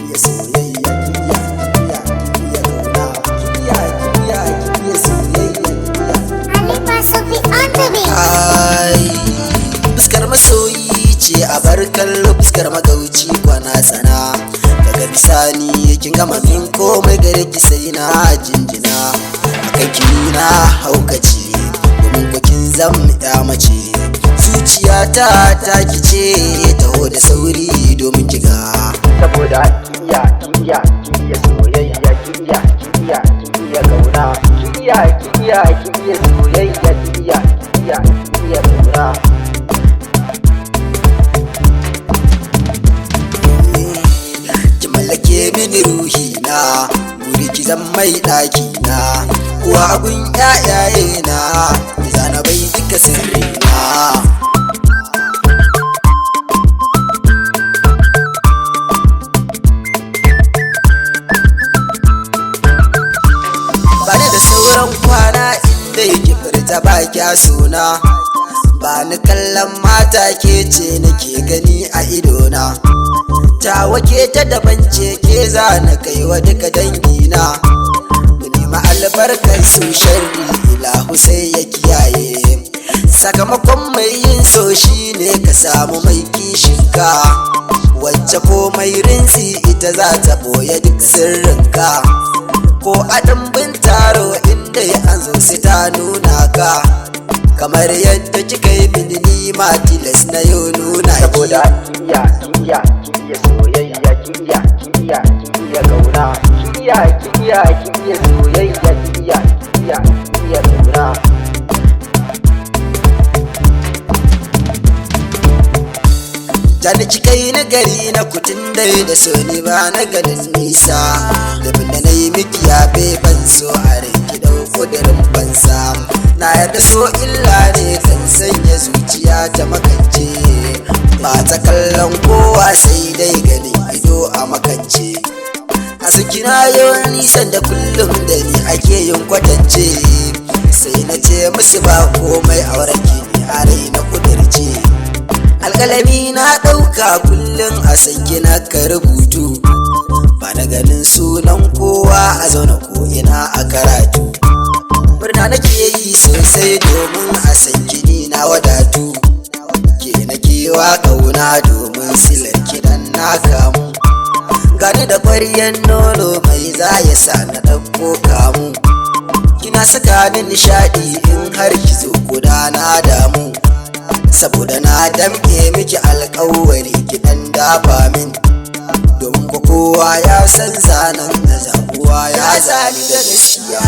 iya soyayya iya kauna iya soyayya Halifa Sufi on the beat. ai fuskar masoyi ce a bar kallo fuskar magauci kwana tsana daga bisani kin gama min komai gare ki sai na jinjina akan ki na haukace domin ko kin zama ya mace zuciyata ta kice taho da sauri domin kiga saboda kiya soyayya kiya kauna kiya soyayya kiya kauna ki mallake mini ruhi na guri ki zan mai daki na uwa abun yayaye na ki zana bai duka sirri na bani da sauran kwana inda yake furta ba kya suna ba ni kallon mata ke ce nake gani a idona ta wake ta daban ce ke za na kai wa duka dangina ku nema albarkar su sharri ilahu sai ya kiyaye sakamakon mai yin so shi ne ka samu mai kishinka wacce ko mai rinsi ita za ta boye duk sirrinka ko a ɗimbin taro inda an zo sai ta nuna ka kamar yadda kika yi mini ni ma tilas na yau nuna ki saboda kiya soyayya kiya kauna kiya soyayya kiya kauna Jani kika yi na gari na kutun dai da so ni ba na ganin nisa da bin da na yi miki ya ban so a rinki dau kudirin bansa na yarda so illa ne kan sanya zuciya ta makance ba ta kallon kowa sai dai ganin ido a makance a sukina yau nisan da kullum da ni ake yin kwatance sai na ce musu ba komai auren ki ne a rai na kudirce alƙalami na ɗauka kullum a sanki na ka rubutu ba na ganin sunan kowa a zaune ko ina a karatu murna nake yi sosai domin a sanki ni na wadatu ke na kewa kauna domin silar kiɗan na kamu gani da ƙwaryan nono mai za ya sa na ɗauko kamu kina saka min nishaɗi in har ki zo guda na damu saboda na damke miki alƙawari kiɗan dafa min domin kowa ya san zanen na zabuwa ya zani da gaskiya